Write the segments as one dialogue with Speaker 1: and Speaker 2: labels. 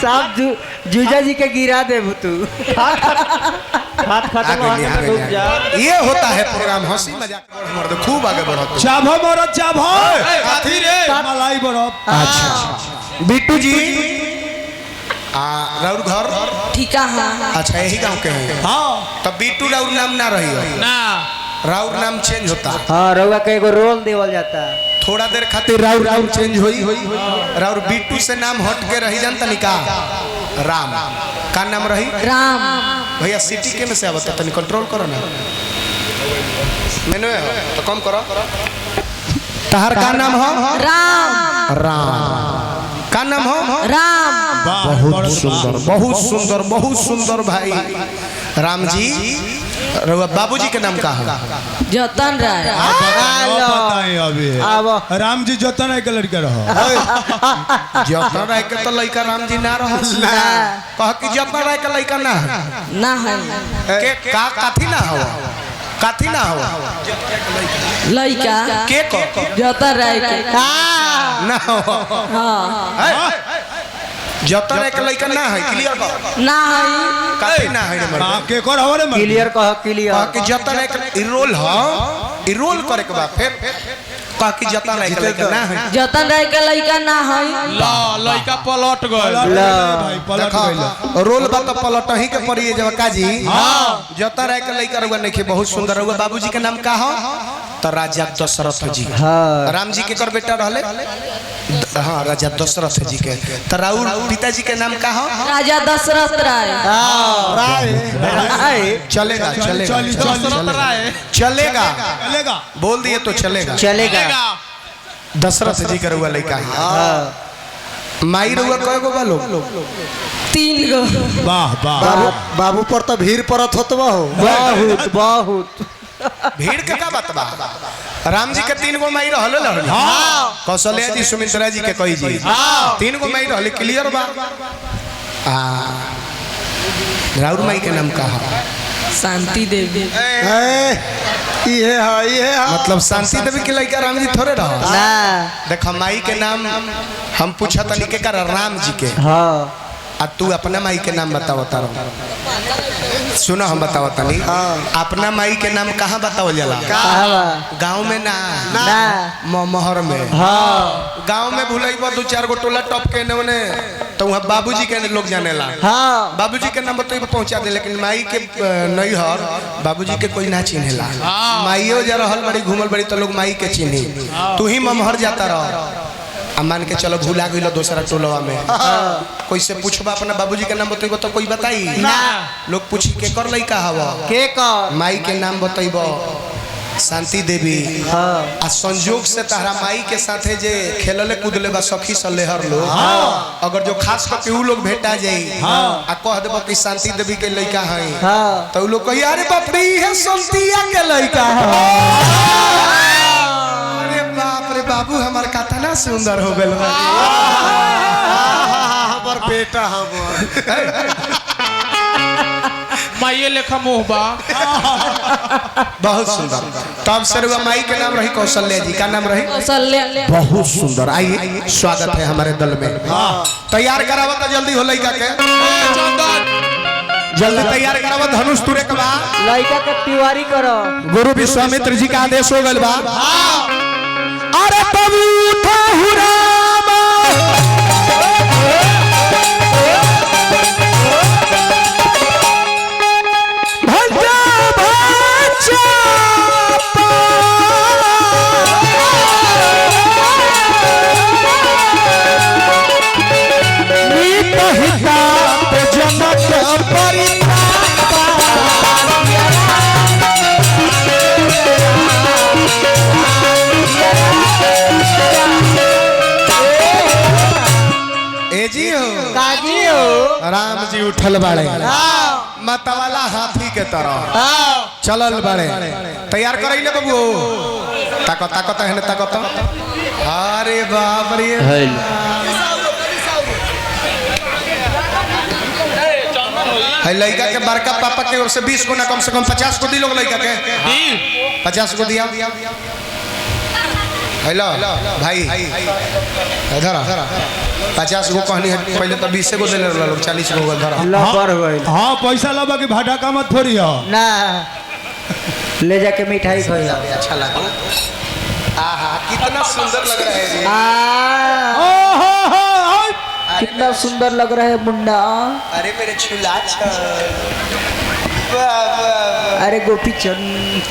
Speaker 1: साहब जूजा जी के गिरा दे तू।
Speaker 2: ये होता है प्रोग्राम हंसी मजाक खूब आगे बढ़ो।
Speaker 3: चाभो मोरो चाभो काथी रे मलाई बड़ो।
Speaker 2: अच्छा बिट्टू जी राउर घर
Speaker 4: ठीक है।
Speaker 2: अच्छा यही गांव के हैं।
Speaker 3: हाँ
Speaker 2: तब बिट्टू राउर नाम ना रही हो
Speaker 3: ना
Speaker 2: राउर नाम चेंज होता।
Speaker 1: हाँ रउआ के एगो रोल देवल जाता।
Speaker 2: थोड़ा देर खातिर राउर राउर चेंज होई राउर बिट्टू से नाम हट के रही जानता निका राम का नाम रही
Speaker 4: राम।
Speaker 2: भैया सिटी के में से आवता तनी कंट्रोल करो ना मेनू तो कम करो। तहर का नाम हो
Speaker 4: राम।
Speaker 2: राम का नाम हो
Speaker 4: राम।
Speaker 2: बहुत सुंदर बहुत सुंदर बहुत सुंदर भाई राम जी। बाबूजी के नाम का है
Speaker 4: जतन राय।
Speaker 3: राम जी जतन राय के लड़का रहो।
Speaker 2: जतन राय के तो लड़का राम जी ना रहो कह कि जतन राय के लड़का ना
Speaker 4: ना है
Speaker 2: के का काथी ना हो काथी ना हो
Speaker 4: लड़का
Speaker 2: के को
Speaker 4: जतन राय के
Speaker 2: ना हो।
Speaker 4: हाँ
Speaker 2: जतन राय के लड़का ना है क्लियर कर
Speaker 4: ना है
Speaker 2: काथी ना है रे
Speaker 3: हां के कर हो रे
Speaker 1: क्लियर कह क्लियर
Speaker 2: कह कि जतन राय के रोल हो ई रोल करे के बाद फिर कह कि जतन राय के लड़का ना है
Speaker 4: जतन राय के लड़का ना है।
Speaker 5: ला लड़का पलट गए
Speaker 3: भाई पलट गइल
Speaker 2: रोल बा तो पलट ही के पड़िए जब काजी। हां जतन राय के लड़का रुआ नहीं बहुत सुंदर रुआ। बाबूजी के नाम का हो तो राजा दशरथ जी।
Speaker 1: हाँ
Speaker 2: राम जी के कर बेटा रहले हाँ राजा दशरथ जी के। तो राउर पिताजी के नाम का हो
Speaker 4: राजा दशरथ राय।
Speaker 2: चलेगा चलेगा
Speaker 5: दशरथ राय
Speaker 2: चलेगा
Speaker 3: चलेगा
Speaker 2: बोल दिए तो चलेगा
Speaker 1: चलेगा।
Speaker 2: दशरथ जी का रुआ लड़का है। माई रुआ कय गो बालो
Speaker 4: 3 गो।
Speaker 3: वाह वाह
Speaker 2: बाबू पर तो भीड़ परत होत हो
Speaker 1: बहुत बहुत
Speaker 2: भीड़ के का बात बा। राम जी के 3 गो माई रहले लहले। हां कौशल्या जी सुमित्रा जी के कही जी 3 गो माई रहले क्लियर बा। राउर माई के नाम का है
Speaker 4: शांति देवी।
Speaker 2: ये मतलब शांति देवी के लड़का राम जी थोड़े रहो
Speaker 1: ना।
Speaker 2: देखो माई के नाम हम पूछा तनी के कर राम जी के।
Speaker 1: हाँ
Speaker 2: आ तू अपना माई के नाम बताओ तारो सुनो हम बताओ तनी अपना माई के नाम कहाँ बताओ जाला गाँव में ना मोहर में।
Speaker 1: हाँ
Speaker 2: गाँव में भूलैबा 2-4 गो टोला टॉप के ने तो वहाँ बाबूजी के लोग जाने ला।
Speaker 1: हाँ
Speaker 2: बाबूजी के नाम बताइए पहुँचा दे लेकिन माई के नहीं हर बाबूजी के कोई ना चिन्हेला। माइयो जा रहल बड़ी घूमल बड़ी तो लोग माई के चिन्ही तू ही ममहर जाता रह मान के चलो भूला गई दूसरा टोलवा में कोई से पूछबा अपना बाबूजी के नाम बतेबो तो कोई बताई ना। लोग पूछी के कर लइका हवा
Speaker 1: के कर
Speaker 2: माई के नाम बतेबो शांति देवी। आ संजोग से तारा माई के साथे जे खेलले कूदले बा सखी सलेहर लोग अगर जो खास करके उ लोग भेटा जाई आ कह देबो कि शांति देवी के लइका है तो उ लोग कही अरे बाप रे है संतिया के लइका है। अरे बाप रे बाबू हमार कथा ना सुंदर हो गेल हमर बेटा हमर
Speaker 5: माइये लेखा मुँह बा
Speaker 2: बहुत सुंदर। तब से रुआ माई के नाम रही कौशल्या जी का नाम रही
Speaker 4: कौशल्या।
Speaker 2: बहुत सुंदर। आइए स्वागत है हमारे दल में। तैयार करावा तो जल्दी हो लइका के जल्दी तैयार करावा धनुष तुरे के बा
Speaker 1: लड़का के तिवारी करो।
Speaker 2: गुरु विश्वामित्र जी का आदेश हो गइल बा। अरे तब उठा हुराम राम जी उठल बाड़े मतवाला हाथी के तरह चलल बाड़े। तैयार करई ले बाबू ताको ताको त हेने ताको त अरे बाप रे है लड़का के बड़का पापा के ओर से 20 को ना कम से कम 50 को दी लोग लड़का के 50 को दिया हेलो भाई इधर 50 गो कहनी है पहले तो 20 गो देले रहल 40 गो धर
Speaker 1: लबर गइल
Speaker 3: हाँ पैसा लबा के भाटा का मत थोड़ी हो
Speaker 1: ना ले जाके मिठाई खइला
Speaker 2: अच्छा लगा आहा कितना सुंदर लग रहा है रे
Speaker 1: कितना सुंदर लग रहा है मुन्ना
Speaker 2: अरे मेरे छुला
Speaker 1: अरे गोपी चंद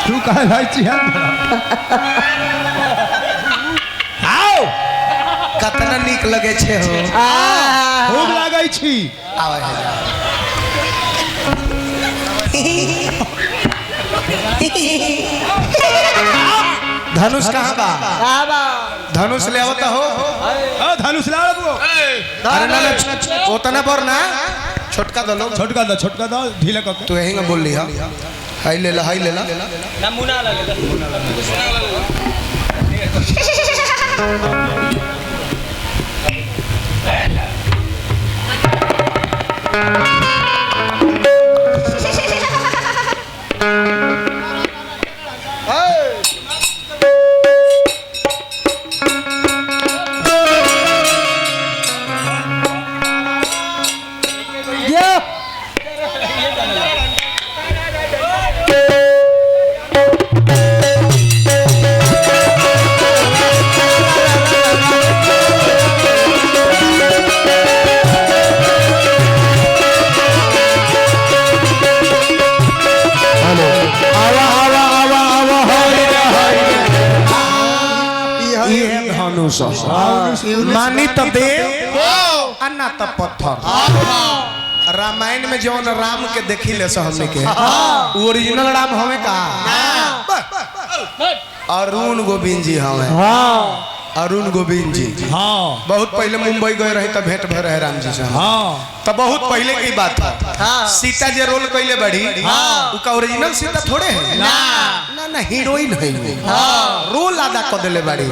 Speaker 3: तू कहे भाई चिहन आओ
Speaker 2: कितना नीक लगे छे हो
Speaker 3: खूब लागै छी
Speaker 2: आवे है धनुष कहाँ बा धनुष ले आवत हो
Speaker 3: धनुष लाबो
Speaker 2: अरे ना ओतना पर ना छोटका दलो
Speaker 3: छोटका दा ढीला क
Speaker 2: तू यही बोल ली हाई ले ला
Speaker 5: नमूना लगे
Speaker 2: मानी तो देव अन्ना तो पत्थर रामायण में जो राम के देखी ले सो हमने के ओरिजिनल राम हमें कहा अरुण गोविंद जी हमें अरुण गोविंद जी
Speaker 3: हाँ
Speaker 2: बहुत पहले मुंबई गए रहे तब भेंट भर रहे राम जी से
Speaker 3: हाँ
Speaker 2: तब बहुत पहले की बात है सीता जे रोल कैले बड़ी उका ओरिजिनल सीता थोड़े है ना ना हीरोइन है रोल अदा कर देले बड़ी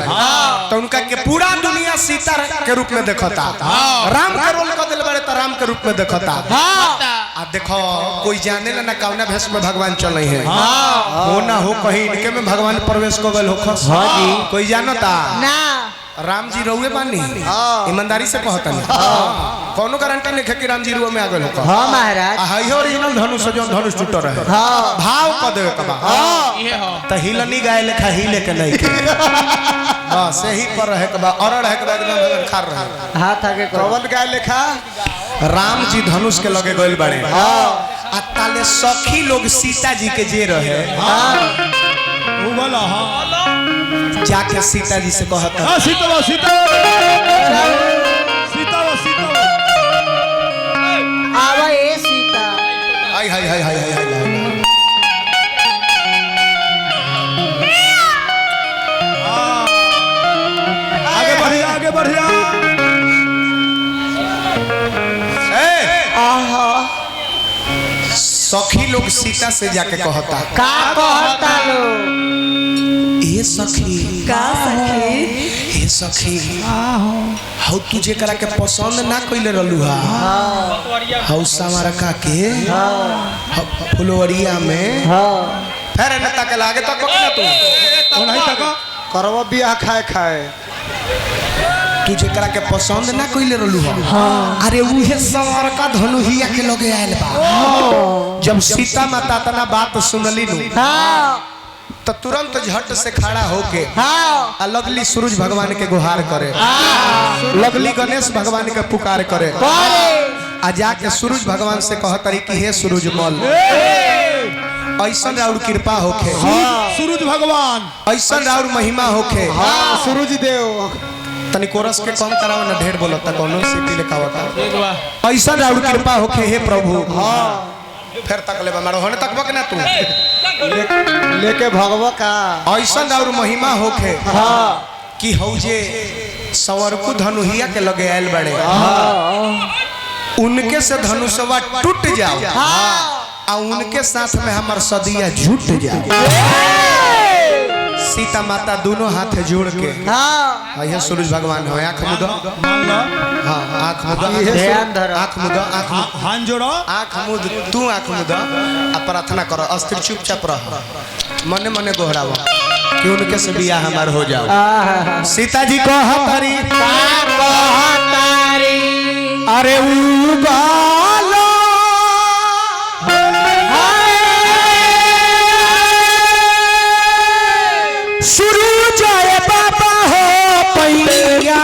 Speaker 2: तो उनका के पूरा दुनिया सीता के रूप में देखता राम का रोल कर देले बड़े तो राम के रूप में देखता आ देखो कोई जाने ना कौना भेष में भगवान चले हैं हो ना हो कहीं इनके में भगवान प्रवेश कर गल हो कोई जानता
Speaker 1: ना
Speaker 2: राम जी रहुए बानी ईमानदारी से कहता नहीं कोनो गारंटी नहीं कि राम जी रुआ में आ गए हो
Speaker 1: हाँ महाराज
Speaker 2: हाई ओरिजिनल धनुष जो धनुष टूट रहे भाव क देवे कबा त हिलनी गाय लेखा हिले के नहीं के बस यही पर रहे कबा और रहे कबा एकदम खार रहे
Speaker 1: हाथ आगे करो
Speaker 2: कवन गाय लेखा राम जी धनुष के लगे गइल बड़े आ ताले सखी लोग सीता जी के जे रहे
Speaker 3: वो वाला हाँ
Speaker 2: जाके सीता जी से कहता
Speaker 3: सीता सीता सीता सीता
Speaker 1: आवा ए सीता
Speaker 2: हाय हाय हाय हाय हाय
Speaker 3: आगे बढ़िया
Speaker 2: सखी लोग सीता से जाके कहता
Speaker 1: का कहता लो
Speaker 2: ए सखी
Speaker 4: का सखी
Speaker 2: ए सखी हाउ तुझे करा के पसंद ना कइले रहलू हा हाउ समारा का के फुलवरिया में फिर न तक लागे तक ना तू
Speaker 3: नहीं तक
Speaker 2: करवा बियाह खाए खाए तुझे करा के पसंद ना कइले रहलू हा अरे उहे समारा का धनुहिया के लगे आइल बा जब सीता माता तना बात सुनली नु तो तुरंत झट से खड़ा होके लगली सूरज भगवान के गुहार करे लगली गणेश भगवान के पुकार करे आ जाके सूरज भगवान से कहतरी कि हे सूरज मल ऐसा राउर कृपा होके
Speaker 3: सूरज भगवान
Speaker 2: ऐसा राउर महिमा होके
Speaker 3: सूरज देव
Speaker 2: तनी कोरस के कम कराओ ना ढेर बोलता कोनो सीटी लिखावता ऐसा राउर कृपा होके हे प्रभु फिर तक ले मारो होने तक बक ना तू
Speaker 1: लेके भगवा का
Speaker 2: ऐसा राउर महिमा होके कि हौ जे संवरकु धनुहिया के लगे आयल बड़े उनके से धनुषवा टूट जाओ आ उनके साथ में हमार सदिया झूठ जाओ सीता माता दोनों हाथ जोड़ के
Speaker 1: हाँ
Speaker 2: यह सूरज भगवान हो आँख मुदो हाँ आँख मुदो
Speaker 1: ध्यान धरो।
Speaker 2: आँख मुदो आँख
Speaker 3: हाथ जोड़ो
Speaker 2: आँख मुद तू आँख मुदो आ प्रार्थना करो अस्थिर चुपचाप रहो मने मने गोहराओ कि उनके से बियाह हमार हो जाओ।
Speaker 1: आहा।
Speaker 2: सीता जी को हतारी अरे उगालो शुरू जाए बाबा हो पैया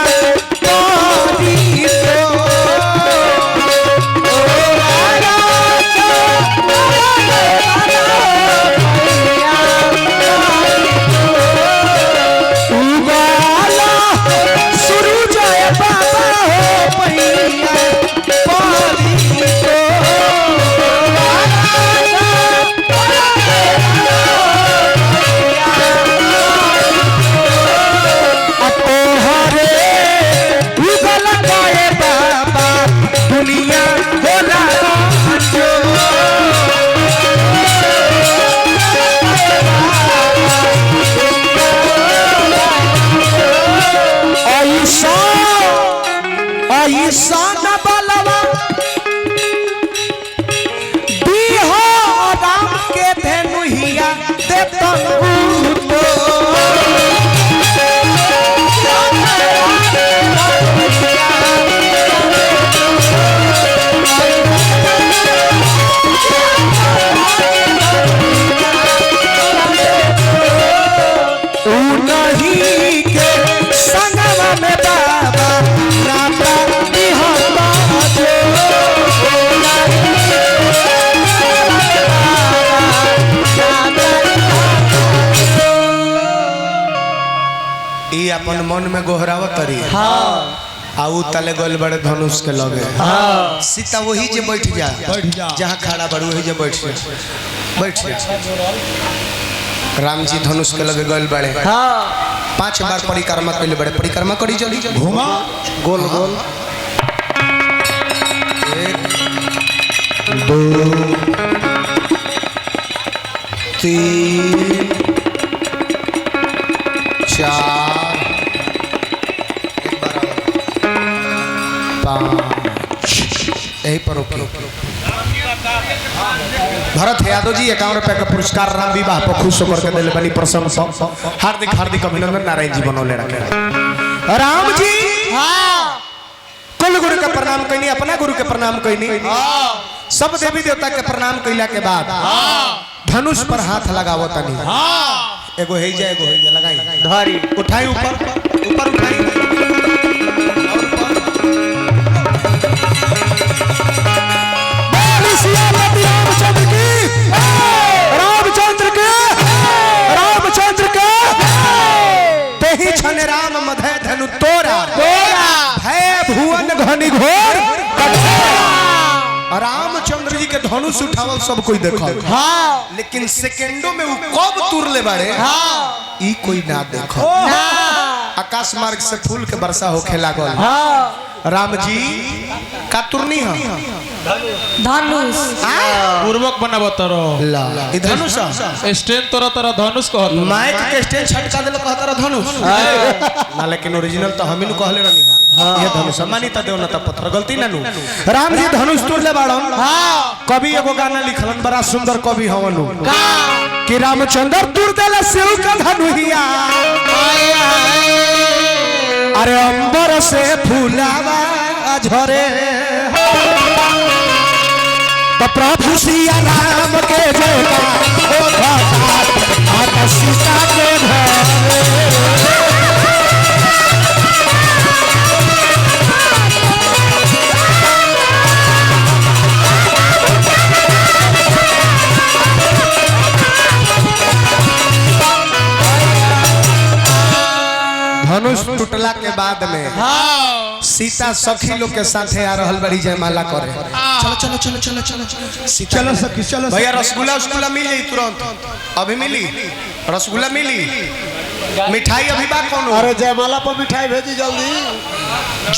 Speaker 2: अपन मन में गोहराव तरी आउ तले गल बड़े धनुष के लगे सीता वही जे बैठ जा जहाँ खड़ा बड़ू वही जे बैठ राम जी धनुष के लगे गल बड़े 5 बार परिक्रमा कैले बड़े परिक्रमा करी जल्दी
Speaker 3: घुमा
Speaker 1: गोल गोल
Speaker 2: 1 2 3 4 यही पर भरत यादव जी 51 रुपया का पुरस्कार राम विवाह पर खुश होकर के दिले बनी प्रशंसा हार्दिक हार्दिक अभिनंदन नारायण जी बनौले रखे राम जी कुल गुरु के प्रणाम कईनी अपना गुरु के प्रणाम कईनी सब देवी देवता के प्रणाम कइला के बाद धनुष पर हाथ लगावो तनी एगो है जा लगाई
Speaker 1: धरी
Speaker 2: उठाई ऊपर उठाई राम मधे धनु तोरा भय भुवन घनी घोर रामचंद्र जी के धनुष उठावल सब कोई देखो लेकिन सेकेंडों में वो कब तुरले बाड़े ई कोई ना देखो आकाश मार्ग से फूल के वर्षा होखे लागल राम जी का तुरनी है
Speaker 4: धनुष
Speaker 5: पूर्वक बनाबो तरो
Speaker 2: ला ई धनुष
Speaker 5: स्टैंड तोरा तोरा धनुष कहत
Speaker 2: माइक के स्टैंड छटका देल कहत रहा धनुष ना लेकिन ओरिजिनल तो हमिन कहले रहनी ये धनुष मानिता देव ना त पत्थर गलती ना नु राम जी धनुष तुरले बाड़न कवि एगो गाना लिखलन बड़ा सुंदर कवि हवन कि रामचंद्र तुर देले शिव का धनुहिया अरे अंबर से फूलावा झरे तो प्रभु सिया राम के जोड़ा ओ घाटा सीता के घर धनुष टूटला के बाद में सीता सखी लोग के साथे आ रहल बड़ी जयमाला करे चलो चलो चलो चलो चलो
Speaker 3: चलो सखी चलो
Speaker 2: भैया रसगुल्ला मिल जाई तुरंत अभी मिली रसगुल्ला मिली मिठाई अभी बात कौन
Speaker 3: अरे जयमाला पर मिठाई भेजी जल्दी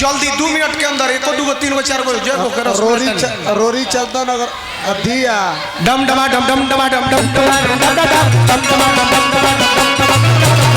Speaker 2: जल्दी 2 मिनट के अंदर 1 2 3 4
Speaker 3: रोरी चंदन अगर अधिया
Speaker 2: डम डमा डम डम डमा डम डम डम डम डम डम डम डम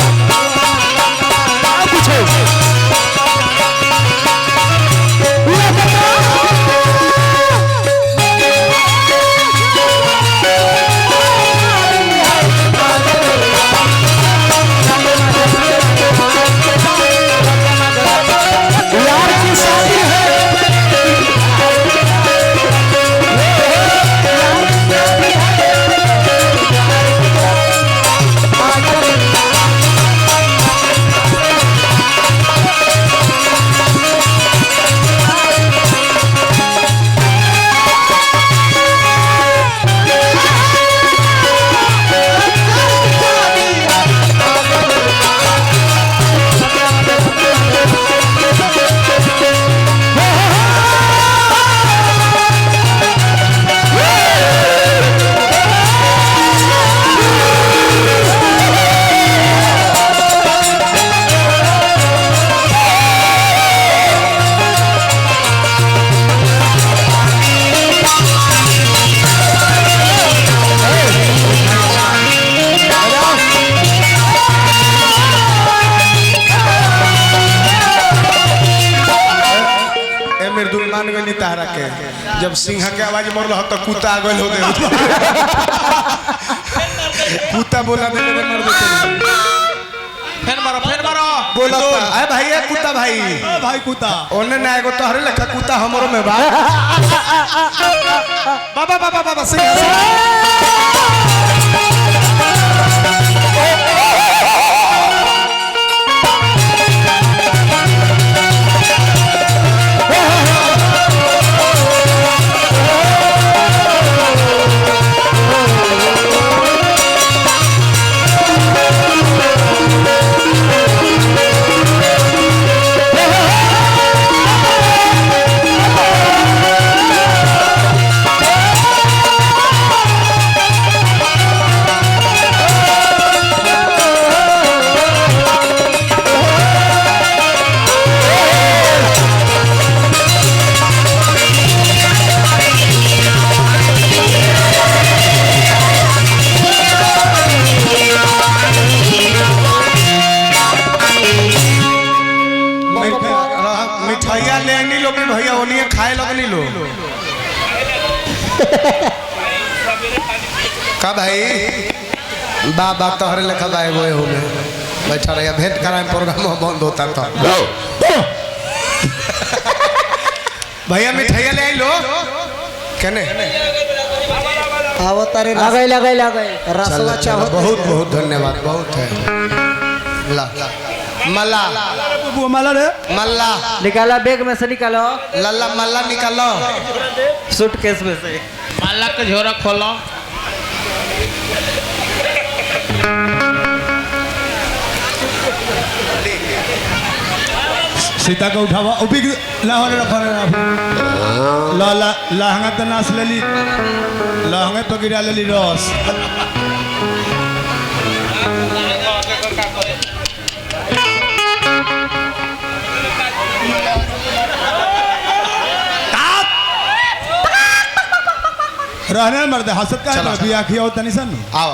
Speaker 2: तारा के जब सिंह के आवाज मर रहा तो कुत्ता आ गइल हो गए कुत्ता बोला दे मर दे
Speaker 5: फेर मारो
Speaker 2: बोला अरे भाई ये कुत्ता भाई कुत्ता ओने ना एगो तोहरे लेखा कुत्ता हमरो में बा बाबा सिंह मिठाइया ले आनी लो भैया ओनिए खाए लगनी लो का भाई बाबा तोहरे लेखा भाई वो हो में बैठा रहा भेंट कराए प्रोग्राम बंद होता तो भैया मिठाइया ले आई लो कहने
Speaker 1: आवतारे लगाई रसवा चाहो
Speaker 2: बहुत बहुत धन्यवाद बहुत है ला मल्ला
Speaker 3: मल्ला रे
Speaker 2: मल्ला
Speaker 1: निकाला बैग में से निकालो
Speaker 2: लल्ला मल्ला निकालो
Speaker 1: सूटकेस में से
Speaker 5: माला के झोरा खोलो
Speaker 3: सीता का उठावा उपिक लाहौर रखा ला ला लहंगा तो नाच लेली लहंगा तो गिरा लेली रस रहने मर्द हसत का है बिया खिया तनी सन
Speaker 2: आओ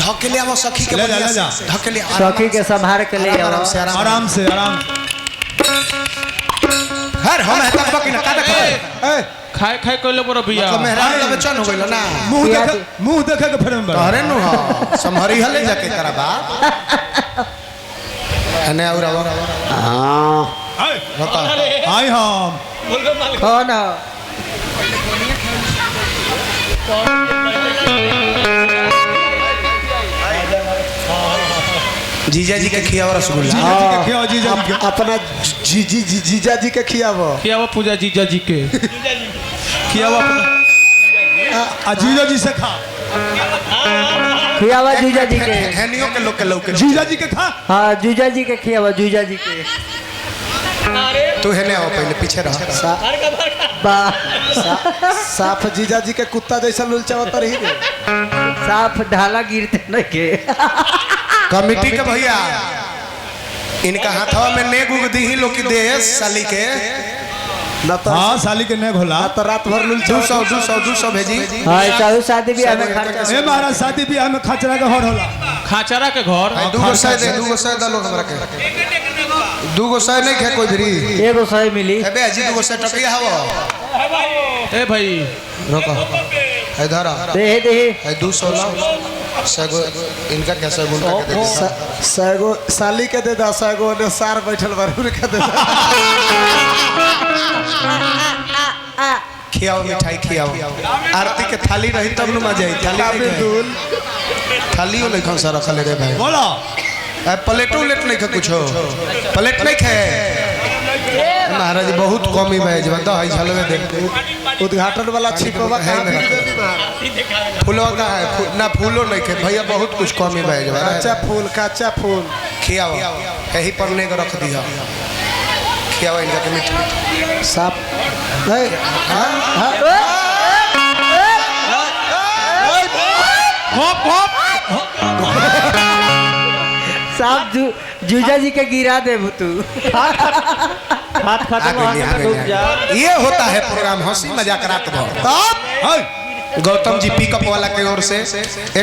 Speaker 2: धकेले आवो सखी के
Speaker 3: ले जा
Speaker 2: धकेले
Speaker 1: सखी के संभाल के ले आओ
Speaker 3: आराम से
Speaker 2: हर हम है तब की ना का देख
Speaker 5: खाए कोले बरो बिया
Speaker 2: मतलब मेहरान लबे चन हो गइल ना
Speaker 3: मुंह देखे के फिर में
Speaker 2: तोहरे नु हां संभरी हले जाके करा बात अने और हां बता
Speaker 3: आई हम
Speaker 1: कौन
Speaker 2: जीजा जी के खियाव रसगुल्ला
Speaker 3: खियाओ जीजा जी
Speaker 1: अपना जीजा जी के खियावो
Speaker 5: पूजा जीजा जी के खियावा
Speaker 3: जीजा जी से खा
Speaker 1: खियावा जीजा जी के
Speaker 2: हैनियो के लोग के लौके
Speaker 3: जीजा जी के खा
Speaker 1: हाँ जीजा जी के खियावा जीजा जी के
Speaker 2: तू हेने आओ पहले पीछे रह
Speaker 1: साफ जीजा जी के कुत्ता जैसा लुलचावत रही रे साफ ढाला गिरते न के
Speaker 2: कमिटी के भैया इनका हाथवा में नेग उग दी लोग की देश साली के
Speaker 3: हाँ साली के नेग होला
Speaker 1: तो रात भर लुलचा
Speaker 2: 200 भेजी
Speaker 1: हाँ शादी ब्याह में खर्चा
Speaker 3: ए महाराज शादी ब्याह में खचरा के हर होला
Speaker 5: खाचरा के घर
Speaker 2: दूगो सह दे, दूगो सह दा लोग हमरा के। दूगो सह नहीं खे कोई भी।
Speaker 1: एगो सही मिली।
Speaker 2: अबे अजी दूगो सह टकिया हवा।
Speaker 5: ए भाई
Speaker 2: रोको। इधर आ।
Speaker 1: दे दे।
Speaker 2: 200 लाओ। सगो इनका कैसा गुंडा के दे दे।
Speaker 1: सगो साली के दे दा, सगो ने सार बैठल बारू के दे दा।
Speaker 2: खियाओ मिठाई खियाओ। आरती के थाली रही तब न मजा आई। थाली नहीं थाली नहीं खा सारा खा ले रे भाई।
Speaker 3: बोलो
Speaker 2: प्लेटो उलेट नहीं खा कुछ प्लेट नहीं खाए महाराज बहुत कमी भाई जब तो है झलवे दे
Speaker 1: उद्घाटन वाला छिपवा
Speaker 2: है मेरा फूलों का है ना फूलो नहीं खे भैया बहुत कुछ कमी भाई जब
Speaker 1: कच्चा फूल
Speaker 2: खियाओ यही पढ़ने को रख दिया खियाओ इनका के मिठाई
Speaker 1: साफ
Speaker 5: होप होप
Speaker 1: साफ जूजा जी के गिरा दे तू। हाथ
Speaker 2: ये होता है प्रोग्राम हंसी मजाक रात भर। गौतम जी पिकअप वाला के ओर से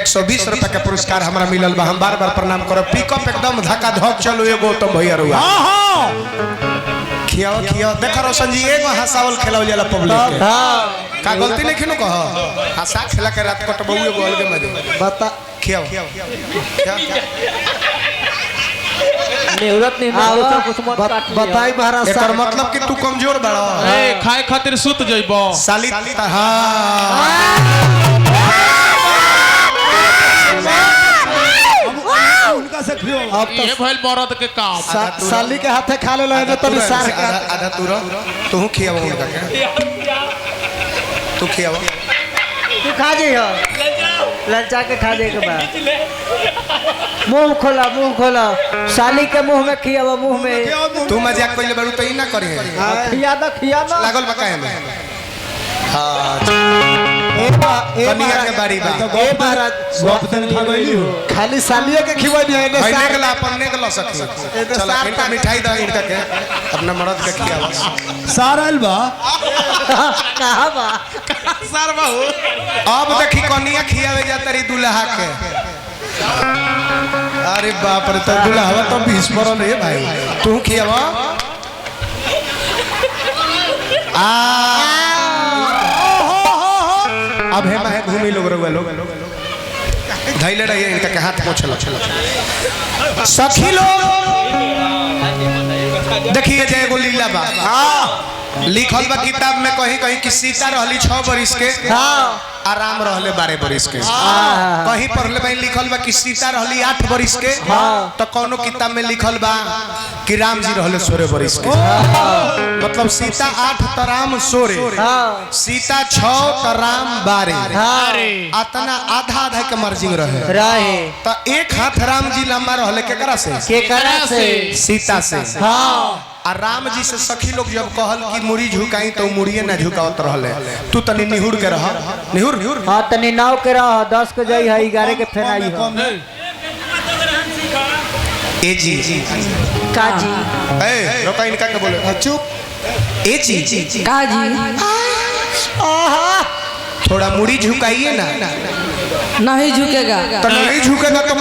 Speaker 2: 120 रुपए का पुरस्कार हमारा मिलल बा। हम बार बार प्रणाम करो। पिकअप एकदम धक्का धक चलो ये गौतम भैया रुआ। खियाओ खियाओ देखो रोशन जी एगो हंसावल खेलाओ जाला पब्लिक के। का गलती नहीं खिनो कह हंसा खेला के रात कटबौए गोल के मजे
Speaker 1: बता
Speaker 2: खियाओ
Speaker 1: नेवरत नहीं बताई महाराज
Speaker 2: एकर मतलब कि तू कमजोर बड़ा
Speaker 5: ए खाए खातिर सुत जइबो
Speaker 2: साली हां
Speaker 3: उनका से खियो
Speaker 1: अब
Speaker 5: ये भइल मरद के काम
Speaker 1: साली के हाथे खा ले तो निसार का
Speaker 2: आधा तू खियाओ उनका के तू खियाओ
Speaker 1: तू खा जे हो ललचा के खा जे के बाद मुंह खोला साली के मुंह में खियावा मुंह में
Speaker 2: तू मजाक कइले बड़ू तो ई ना करी
Speaker 1: खिया दो
Speaker 2: लागल बकाए में हां
Speaker 1: कनिया
Speaker 2: के बारी बा
Speaker 1: ए महाराज
Speaker 3: सब तन खा गइली हो
Speaker 1: खाली सालिए के खिवाई है ने
Speaker 2: पहले के ला अपने के ला सकी चल इनका मिठाई दो इनका के अपना मर्द के खियावा
Speaker 3: सारल बा
Speaker 1: कहां बा
Speaker 5: सर बाबू
Speaker 2: अब देखी कनिया खियावे जाता री दुल्हा के अरे बाप रे तो दुल्हा तो 20 मरल है भाई तू खियावा अब है मैं घूमी लोग धैले रहिए इनका के हाथ पोछल सखी लोग देखिए जय एगो लीला बा लिखल बा किताब में कहीं कहीं कि सीता रहली 6 बरिस के आराम रहले 12 बरिस के कहीं पढ़ले में लिखल बा कि सीता रहली 8 बरिस के तो कोनो किताब में लिखल बा कि राम जी रहले 16 बरिस के मतलब सीता 8 तो राम 16 सीता 6 तो राम 12 अतना आधा आधा के मर्जिंग रहे तो एक हाथ राम जी लंबा रहले केकरा से सीता से आ राम जी से सखी लोग जब कहल कि मुड़ी झुकाई तो मुड़िए ना झुकावत रहले तू तनी निहुर के रह निहुर
Speaker 1: हां तनी नाव के रह 10 के जाई है 11 के फेनाई हो
Speaker 2: ए जी
Speaker 1: काजी
Speaker 2: ए रोका इनका के बोले
Speaker 1: चुप
Speaker 2: ए जी
Speaker 4: काजी
Speaker 2: थोड़ा मुड़ी झुकाइए ना
Speaker 4: नहीं झुकेगा
Speaker 2: तो नहीं झुकेगा तो